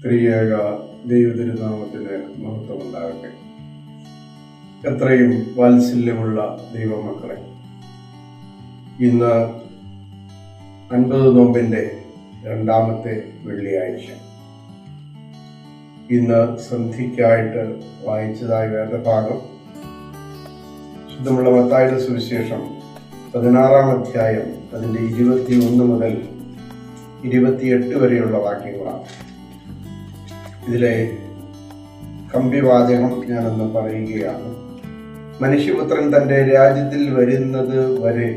ത്രിയേക ദൈവതിരുനാമത്തിന് മഹത്വമുണ്ടാകട്ടെ. എത്രയും വാത്സല്യമുള്ള ദൈവമക്കളെ, ഇന്ന് 50 നോമ്പിൻ്റെ രണ്ടാമത്തെ വെള്ളിയാഴ്ച. ഇന്ന് സന്ധ്യയ്ക്കായിട്ട് വായിച്ചതായ വേദഭാഗം ശുദ്ധമുള്ള മത്തായിയുടെ സുവിശേഷം 16-ാം അധ്യായം അതിൻ്റെ 21 മുതൽ 28 വരെയുള്ള വാക്യങ്ങളാണ്. ഇതിലെ കമ്പിവാചകം ഞാനൊന്ന് പറയുകയാണ്. മനുഷ്യപുത്രൻ തൻ്റെ രാജ്യത്തിൽ വരുന്നത് വരെ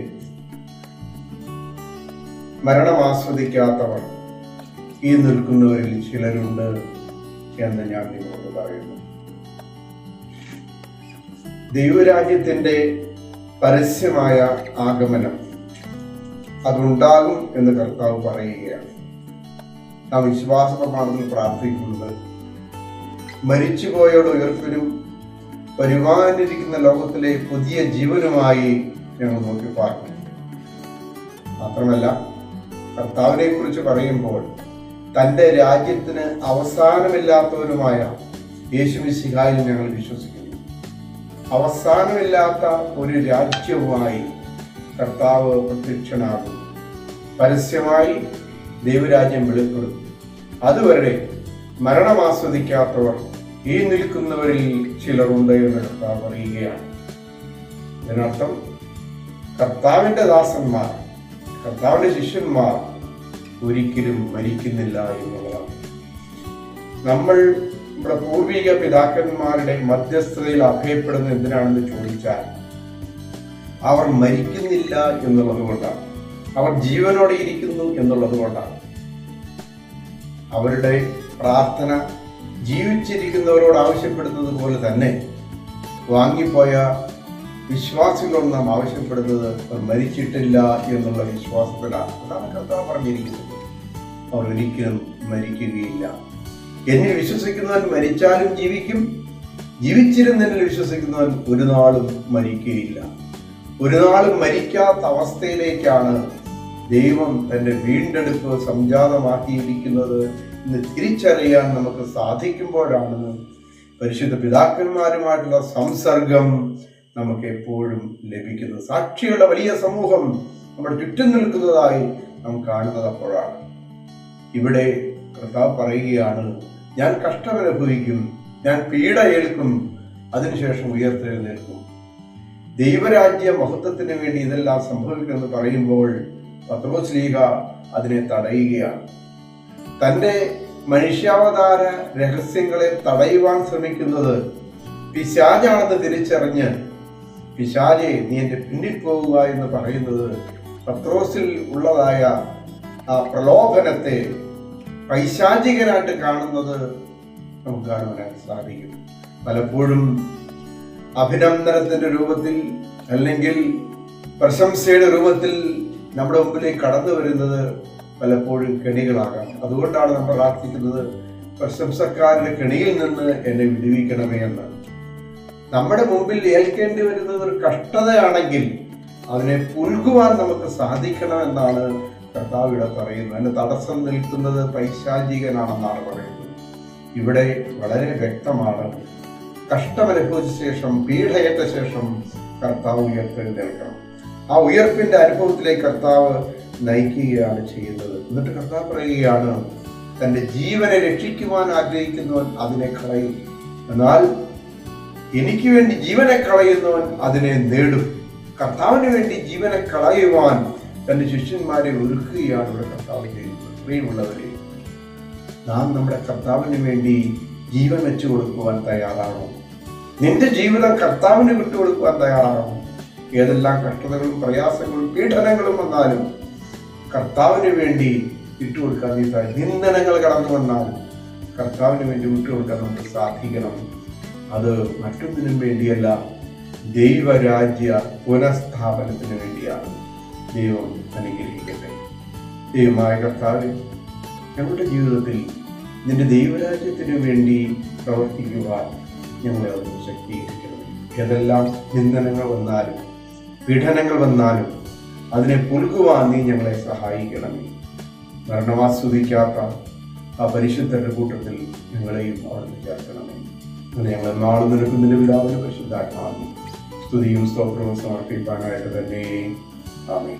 മരണം ആസ്വദിക്കാത്തവർ ഈ നിൽക്കുന്നവരിൽ ചിലരുണ്ട് എന്ന് ഞാൻ നിങ്ങളോട് പറയുന്നു. ദൈവരാജ്യത്തിൻ്റെ പരസ്യമായ ആഗമനം അതുണ്ടാകും എന്ന് കർത്താവ് പറയുകയാണ്. നാം വിശ്വാസപ്രമാണത്തിൽ പ്രാർത്ഥിക്കുന്നത് മരിച്ചുപോയോട് ഉയർപ്പിനും വരുവാനിരിക്കുന്ന ലോകത്തിലെ പുതിയ ജീവനുമായി ഞങ്ങൾ നോക്കി പാർക്കുന്നു. മാത്രമല്ല, കർത്താവിനെ കുറിച്ച് പറയുമ്പോൾ തൻ്റെ രാജ്യത്തിന് അവസാനമില്ലാത്തവരുമായ യേശുമിശിഹായിൽ ഞങ്ങൾ വിശ്വസിക്കുന്നു. അവസാനമില്ലാത്ത ഒരു രാജ്യവുമായി കർത്താവ് പ്രത്യക്ഷനാകും. പരസ്യമായി ദൈവരാജ്യം വെളിപ്പെടും. അതുവരെ മരണം ആസ്വദിക്കാത്തവർ ഈ നിൽക്കുന്നവരിൽ ചിലരുണ്ട് എന്ന് കർത്താവ് പറയുകയാണ്. ഇതിനർത്ഥം കർത്താവിൻ്റെ ദാസന്മാർ, കർത്താവിൻ്റെ ശിഷ്യന്മാർ ഒരിക്കലും മരിക്കുന്നില്ല എന്നുള്ളതാണ്. നമ്മൾ നമ്മുടെ പൂർവിക പിതാക്കന്മാരുടെ മധ്യസ്ഥതയിൽ അഭയപ്പെടുന്നത് എന്തിനാണെന്ന് ചോദിച്ചാൽ, അവർ മരിക്കുന്നില്ല എന്നുള്ളത് കൊണ്ടാണ്, അവർ ജീവനോടെ ഇരിക്കുന്നു എന്നുള്ളത് കൊണ്ടാണ്. അവരുടെ പ്രാർത്ഥന ജീവിച്ചിരിക്കുന്നവരോട് ആവശ്യപ്പെടുന്നത് പോലെ തന്നെ വാങ്ങിപ്പോയ വിശ്വാസികളോട് നാം ആവശ്യപ്പെടുന്നത് അവർ മരിച്ചിട്ടില്ല എന്നുള്ള വിശ്വാസത്തിലാണ്. അതാണ് കർത്താവ് പറഞ്ഞിരിക്കുന്നത്. അവർ ഒരിക്കലും മരിക്കുകയില്ല. എന്നിൽ വിശ്വസിക്കുന്നവൻ മരിച്ചാലും ജീവിക്കും, ജീവിച്ചിരുന്നെന്നിൽ വിശ്വസിക്കുന്നവൻ ഒരു നാളും മരിക്കുകയില്ല. ഒരു നാളും മരിക്കാത്ത അവസ്ഥയിലേക്കാണ് ദൈവം തൻ്റെ വീണ്ടെടുപ്പ് സംജാതമാക്കിയിരിക്കുന്നത് എന്ന് തിരിച്ചറിയാൻ നമുക്ക് സാധിക്കുമ്പോഴാണ് പരിശുദ്ധ പിതാക്കന്മാരുമായിട്ടുള്ള സംസർഗം നമുക്ക് എപ്പോഴും ലഭിക്കുന്നത്. സാക്ഷികളുടെ വലിയ സമൂഹം നമ്മുടെ ചുറ്റും നിൽക്കുന്നതായി നാം കാണുന്നത് അപ്പോഴാണ്. ഇവിടെ കർത്താവ് പറയുകയാണ്, ഞാൻ കഷ്ടമനുഭവിക്കും, ഞാൻ പീഡ ഏൽക്കും, അതിനുശേഷം ഉയർത്തെഴുന്നേൽക്കും. ദൈവരാജ്യ മഹത്വത്തിന് വേണ്ടി ഇതെല്ലാം സംഭവിക്കുമെന്ന് പറയുമ്പോൾ പത്രോസ് ശ്ലീഹ അതിനെ തടയുകയാണ്. തൻ്റെ മനുഷ്യാവതാര രഹസ്യങ്ങളെ തടയുവാൻ ശ്രമിക്കുന്നത് പിശാചാണെന്ന് തിരിച്ചറിഞ്ഞ്, പിശാചെ നീ എൻ്റെ പിന്നിൽ പോകുക എന്ന് പറയുന്നത് പത്രോസിൽ ഉള്ളതായ ആ പ്രലോഭനത്തെ പൈശാചികനായിട്ട് കാണുന്നത് നമുക്ക് കാണുവാനായിട്ട് സാധിക്കും. പലപ്പോഴും അഭിനന്ദനത്തിന്റെ രൂപത്തിൽ അല്ലെങ്കിൽ പ്രശംസയുടെ രൂപത്തിൽ നമ്മുടെ മുമ്പിലേക്ക് കടന്നു വരുന്നത് പലപ്പോഴും കെണികളാകാം. അതുകൊണ്ടാണ് നമ്മൾ പ്രാർത്ഥിക്കുന്നത്, പ്രശംസക്കാരുടെ കെണിയിൽ നിന്ന് എന്നെ വിടുവിക്കണമേ എന്ന്. നമ്മുടെ മുമ്പിൽ ഏൽക്കേണ്ടി വരുന്നത് ഒരു കഷ്ടതയാണെങ്കിൽ അതിനെ പുൽകുവാൻ നമുക്ക് സാധിക്കണമെന്നാണ് കർത്താവ് ഇവിടെ പറയുന്നത്. അതിന് തടസ്സം നിൽക്കുന്നത് പൈശാചികനാണെന്നാണ് പറയുന്നത്. ഇവിടെ വളരെ വ്യക്തമാണ്, കഷ്ടമനുഭവിച്ച ശേഷം, പീഡയേറ്റ ശേഷം കർത്താവ് ഉയർത്തെഴുന്നേൽക്കണം. ആ ഉയർപ്പിന്റെ അനുഭവത്തിലേക്ക് കർത്താവ് നയിക്കുകയാണ് ചെയ്യുന്നത്. എന്നിട്ട് കർത്താവ് പറയുകയാണ്, തൻ്റെ ജീവനെ രക്ഷിക്കുവാൻ ആഗ്രഹിക്കുന്നവൻ അതിനെ കളയും, എന്നാൽ എനിക്ക് വേണ്ടി ജീവനെ കളയുന്നവൻ അതിനെ നേടും. കർത്താവിന് വേണ്ടി ജീവനെ കളയുവാൻ തൻ്റെ ശിഷ്യന്മാരെ ഒരുക്കുകയാണ് ഇവിടെ കർത്താവ് ചെയ്യുന്നത്. പ്രിയമുള്ളവരെ, നാം നമ്മുടെ കർത്താവിന് വേണ്ടി ജീവൻ വെച്ചു കൊടുക്കുവാൻ തയ്യാറാണോ? നിന്റെ ജീവിതം കർത്താവിന് വിട്ടുകൊടുക്കുവാൻ തയ്യാറാണോ? ഏതെല്ലാം കഷ്ടതകളും പ്രയാസങ്ങളും പീഡനങ്ങളും വന്നാലും കർത്താവിന് വേണ്ടി വിട്ടുകൊടുക്കാൻ നീ നിന്ദനങ്ങൾ കടന്നു വന്നാലും കർത്താവിന് വേണ്ടി വിട്ടുകൊടുക്കാൻ നമുക്ക് സാധിക്കണം. അത് മറ്റൊന്നിനും വേണ്ടിയല്ല, ദൈവരാജ്യ പുനഃസ്ഥാപനത്തിന് വേണ്ടിയാണ്. ദൈവം അനുഗ്രഹിക്കട്ടെ. ദൈവമായ കർത്താവേ, ഞങ്ങളുടെ ജീവിതത്തിൽ നിന്റെ ദൈവരാജ്യത്തിന് വേണ്ടി പ്രവർത്തിക്കുവാൻ ഞങ്ങളെ ഒന്ന് ശക്തീകരിക്കണം. ഏതെല്ലാം നിന്ദനങ്ങൾ വന്നാലും പീഡനങ്ങൾ വന്നാലും അതിനെ പുൽകുവാൻ നീ ഞങ്ങളെ സഹായിക്കണമേ. മരണമാസ്വദിക്കാത്ത ആ പരിശുദ്ധരുടെ കൂട്ടത്തിൽ ഞങ്ങളെയും അവിടുന്ന് ചേർക്കണമേ. അങ്ങനെ ഞങ്ങൾ നാളെ നിൽക്കുന്നതിൻ്റെ പിതാവിന് പരിശുദ്ധാത്മാവിനും സ്തുതിയും സ്തോത്രവും സമർപ്പിക്കാനായിട്ട് തന്നെ. ആമേൻ.